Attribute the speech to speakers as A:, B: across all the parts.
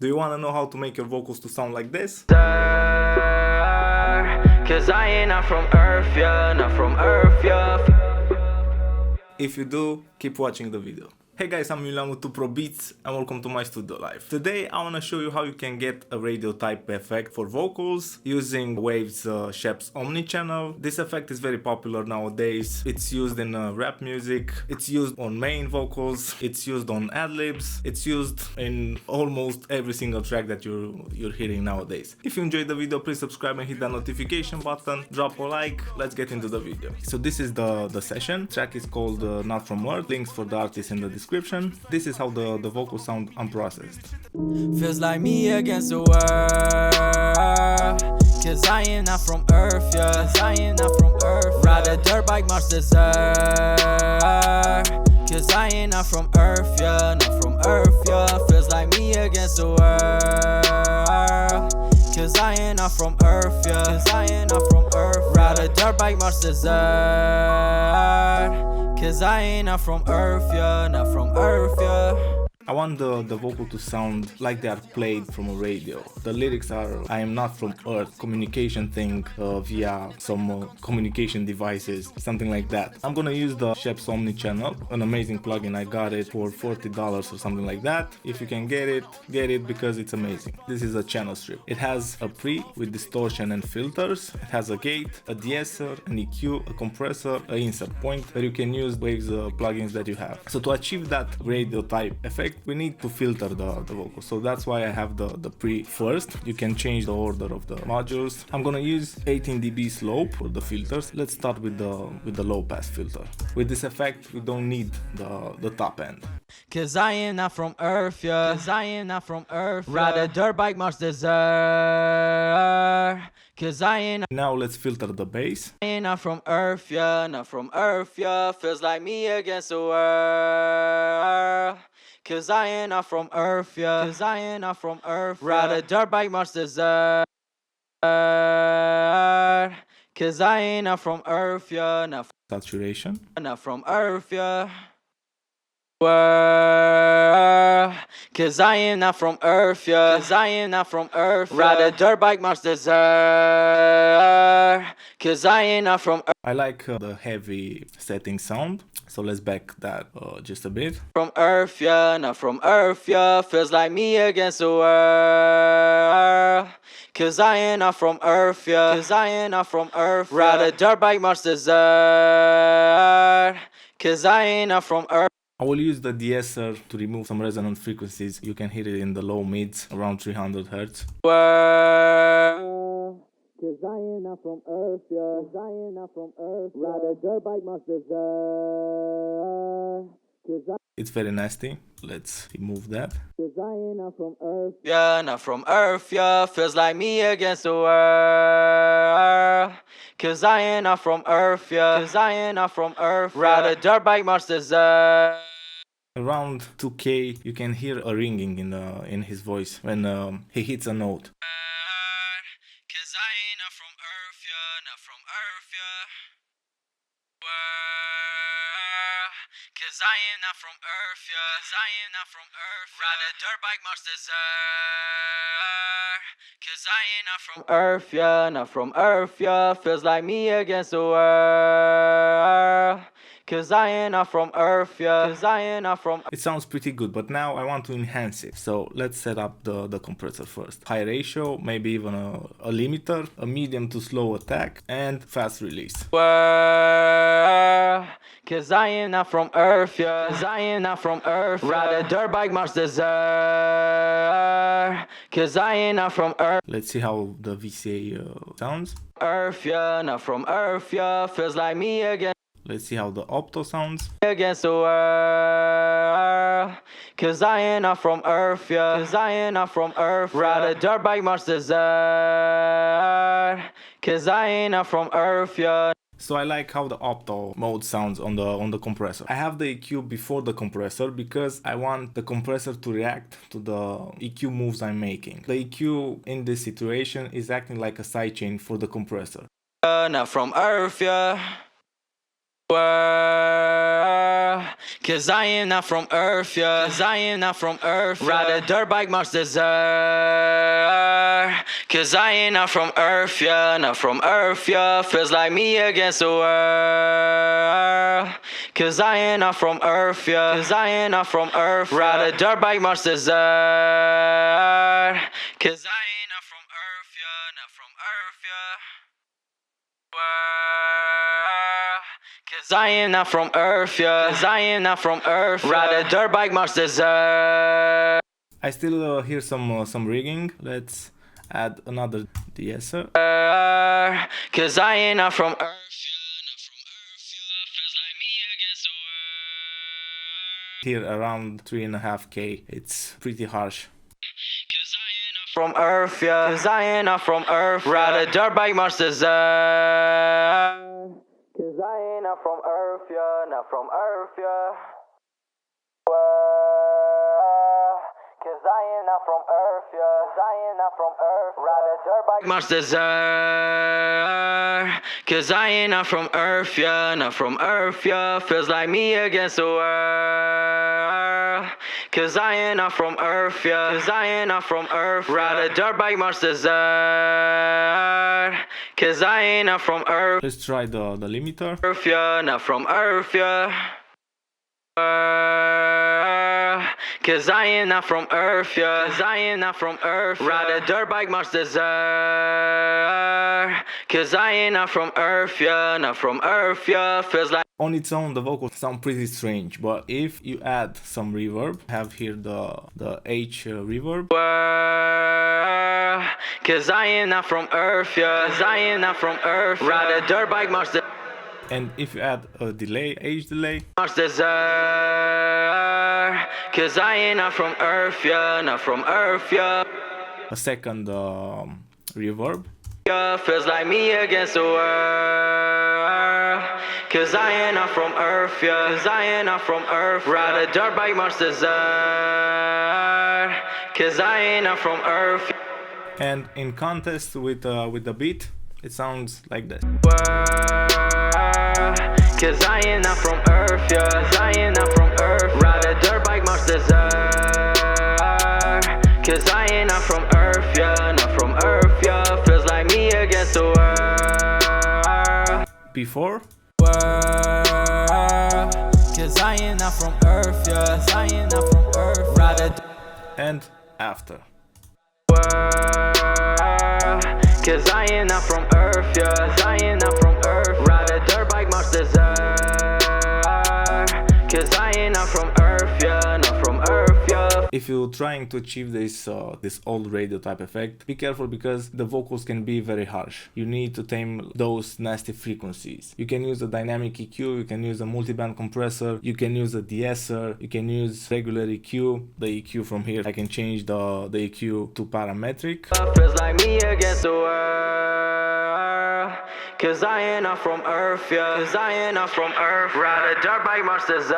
A: Do you want to know how to make your vocals to sound like this?
B: Cause I ain't not from Earth, yeah, not from Earth, yeah.
A: If you do, keep watching the video. Hey guys, I'm Malone with 2 Pro Beats and welcome to my studio live. Today I want to show you how you can get a radio type effect for vocals using Waves Scheps Omni Channel. This effect is very popular nowadays. It's used in rap music, it's used on main vocals, it's used on ad-libs, it's used in almost every single track that you're hearing nowadays. If you enjoyed the video, please subscribe and hit that notification button, drop a like, let's get into the video. So this is the session. The track is called Not From Earth, links for the artist in the description. This is how the vocals sound unprocessed.
B: Feels like me against the world. Cause I am not from Earth, yeah. Cause I am not from Earth. Ride a dirt bike, march desert. Cause I ain't not from Earth, yeah. Not from Earth, yeah. Feels like me against the world. Cause I ain't not from Earth, yeah. Cause I ain't not from Earth. Ride a dirt bike, march desert. Cause I ain't not from Earth, yeah, not from Earth, yeah.
A: I want the vocal to sound like they are played from a radio. The lyrics are, I am not from Earth, communication thing via some communication devices, something like that. I'm gonna use the Scheps Omni Channel, an amazing plugin. I got it for $40 or something like that. If you can get it because it's amazing. This is a channel strip. It has a pre with distortion and filters. It has a gate, a de-esser, an EQ, a compressor, an insert point where you can use Waves plugins that you have. So to achieve that radio type effect, we need to filter the vocals, so that's why I have the pre first. You can change the order of the modules. I'm gonna use 18 dB slope for the filters. Let's start with the low pass filter. With this effect, we don't need the top end.
B: Cause I am not from Earth, yeah. Cause I am not from Earth, yeah. Ride a dirt bike, march desert. Cause I ain't.
A: Now let's filter the bass.
B: I ain't not from Earth, yeah. Not from Earth, yeah. Feels like me against the world. Cause I ain't not from Earth, yeah. Cause I ain't not from Earth, ride a dirt bike, march desert. Cause I ain't not from Earth, yeah. Not
A: Saturation.
B: from Earth, yeah. Cause I am not from Earth, yeah. Cause I am not from Earth, ride a dirt bike, march desert. Cause I ain't not from Earth.
A: I like the heavy setting sound, so let's back that just a bit.
B: From Earth, yeah, not from Earth, yeah. Feels like me against the world. Cause I ain't not from Earth, yeah. Cause I ain't not from Earth, ride a dirt bike, march desert. Cause I ain't not from Earth.
A: I will use the de-esser to remove some resonant frequencies. You can hear it in the low mids, around 300 Hz.
B: Cause I ain't not from Earth, yeah. Cause I ain't not from Earth, ride a dirt bike, march desert.
A: It's very nasty. Let's remove that.
B: Cause I ain't not from Earth, yeah. Not from Earth, yeah. Feels like me against the world. Cause I ain't not from Earth, yeah. Cause I ain't not from Earth, ride a dirt bike, march desert.
A: Around 2K, you can hear a ringing in his voice when he hits a note.
B: Cause I ain't not from Earth, yeah. Not from Earth, yeah. Cause I am not from Earth, yeah. Cause I am not from Earth, yeah. Ride a dirt bike, march desert. Cause I ain't not from Earth, yeah. Not from Earth, yeah. Feels like me against the world. Cause I ain't not from Earth, yeah. Cause I ain't not from.
A: It sounds pretty good, but now I want to enhance it. So let's set up the compressor first. High ratio, maybe even a limiter, a medium to slow attack, and fast release.
B: Cause I am not from Earth, yeah. Cause I am not from Earth, ride a dirt bike, march desert. Cause I ain't not from Earth.
A: Let's see how the VCA sounds.
B: Earth, yeah. Not from Earth, yeah. Feels like me again.
A: Let's see how the opto sounds.
B: Against the world. Cause I ain't not from Earth, yeah. Cause I ain't not from Earth, ride a dirt bike, march desert. Cause I ain't not from Earth, yeah.
A: So I like how the opto mode sounds on the compressor. I have the EQ before the compressor because I want the compressor to react to the EQ moves I'm making. The EQ in this situation is acting like a sidechain for the compressor.
B: Not from Earth, yeah. world. Cause I am not from Earth, yeah. Cause I am not from Earth, yeah. Ride a dirt bike, march desert. Cause I ain't not from Earth, yeah. Not from Earth, yeah. Feels like me against the world. Cause I ain't not from Earth, yeah. Cause I ain't not from Earth, ride a dirt bike, march desert. Cause I ain't not from Earth, yeah. Not from Earth, yeah. Cause I am not from Earth, yeah. Cause I am not from Earth, ride a dirt bike, march desert.
A: I still hear some rigging. Let's add another de-esser.
B: Cause I ain't not from Earth, yeah. Not from Earth, yeah. Feels like me against the world.
A: Here around 3.5K. It's pretty harsh.
B: Cause I ain't not from Earth, yeah. Cause I ain't not from Earth, ride a dirt bike, march desert. Cause I ain't not from Earth, yeah. Not from Earth, yeah. Cause I ain't not from Earth, yeah. Cause I ain't not from Earth, ride a dirt bike, march desert. Cause I ain't not from Earth, yeah. Not from Earth, yeah. Feels like me against the world. Cause I ain't not from Earth, yeah. Cause I ain't not from Earth, ride a dirt bike, march desert. Cause I ain't not from Earth.
A: Let's try the limiter.
B: Earth, yeah. Not from Earth, yeah. Cause I am not from Earth, yeah. Cause I am not from Earth, ride a dirt bike, march desert. Cause I am not from Earth, yeah. Not from Earth, yeah. Feels like
A: On its own, the vocals sound pretty strange, but if you add some reverb, have here the H reverb.
B: Cause I am not from Earth, yeah. Cause I am not from Earth, ride a dirt bike, march desert.
A: And if you add a delay, H delay.
B: March desert. Cause I ain't not from Earth, yeah. Not from Earth, yeah.
A: A second reverb.
B: Yeah, feels like me against the world. Cause I ain't not from Earth, yeah. Cause I ain't not from Earth, ride a dirt bike, march desert. Cause I ain't not from Earth.
A: And in contest with the beat, it sounds like this.
B: Cause I ain't not from Earth, yeah. Cause I ain't not from Earth, ride a dirt bike, march desert. Cause I ain't not from Earth, yeah. Not from Earth, yeah. Feels like me against the world.
A: Before.
B: Cause I ain't not from Earth, yeah. Cause I ain't not from Earth, ride a
A: And after.
B: Cause I ain't not from Earth, yeah. Cause I ain't not from Earth, ride a dirt bike, march desert. Cause I ain't not from Earth, yeah. Not from Earth, yeah.
A: If you're trying to achieve this old radio type effect, be careful because the vocals can be very harsh. You need to tame those nasty frequencies. You can use a dynamic EQ, you can use a multiband compressor, you can use a de-esser, you can use regular EQ. The EQ from here, I can change the EQ to parametric.
B: Feels like me against the world. Cause I ain't not from Earth, yeah. Cause I ain't not from Earth, ride a dirt bike, march desert.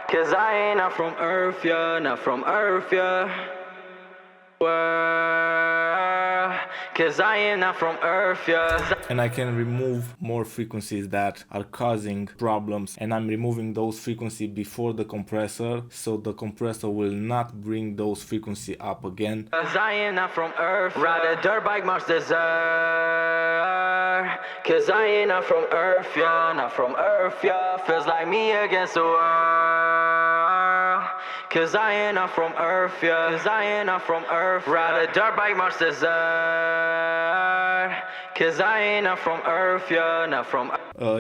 B: Cause I ain't not from Earth, yeah. Not from Earth, yeah. Cause I am not from Earth, yeah.
A: And I can remove more frequencies that are causing problems, and I'm removing those frequencies before the compressor, so the compressor will not bring those frequencies up again.
B: Cause I am not from Earth, ride a dirt bike, march desert. Cause I ain't not from Earth, yeah. Not from Earth, yeah. Feels like me against the world. Cause I ain't not from Earth, yeah. Cause I ain't not from Earth, ride a dirt bike, march desert. Cause I ain't not from Earth, yeah. Not from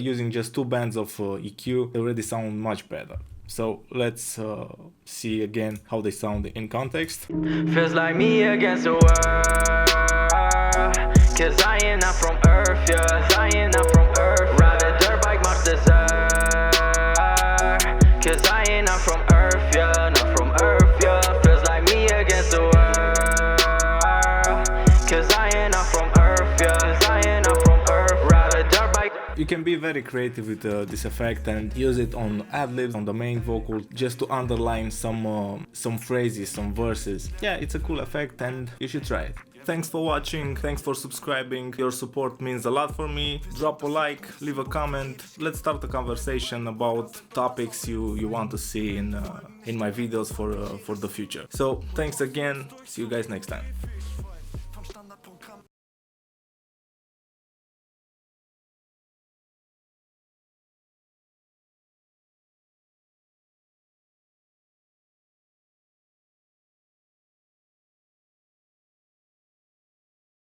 A: using just 2 bands of EQ, they already sound much better. So let's see again how they sound in context.
B: Feels like me against the world. Cause I ain't not from Earth, yeah. Cause I ain't not from Earth, ride a dirt bike, march desert. Cause I ain't not from Earth, yeah. Not from Earth, yeah. Feels like me against the world. Cause I ain't not from Earth, yeah. Cause I ain't not from Earth, ride a dirt bike.
A: You can be very creative with this effect and use it on ad-libs, on the main vocal, just to underline some phrases, some verses. Yeah, it's a cool effect and you should try it. Thanks for watching, thanks for subscribing. Your support means a lot for me. Drop a like, leave a comment. Let's start a conversation about topics you want to see in my videos for the future. So thanks again. See you guys next time.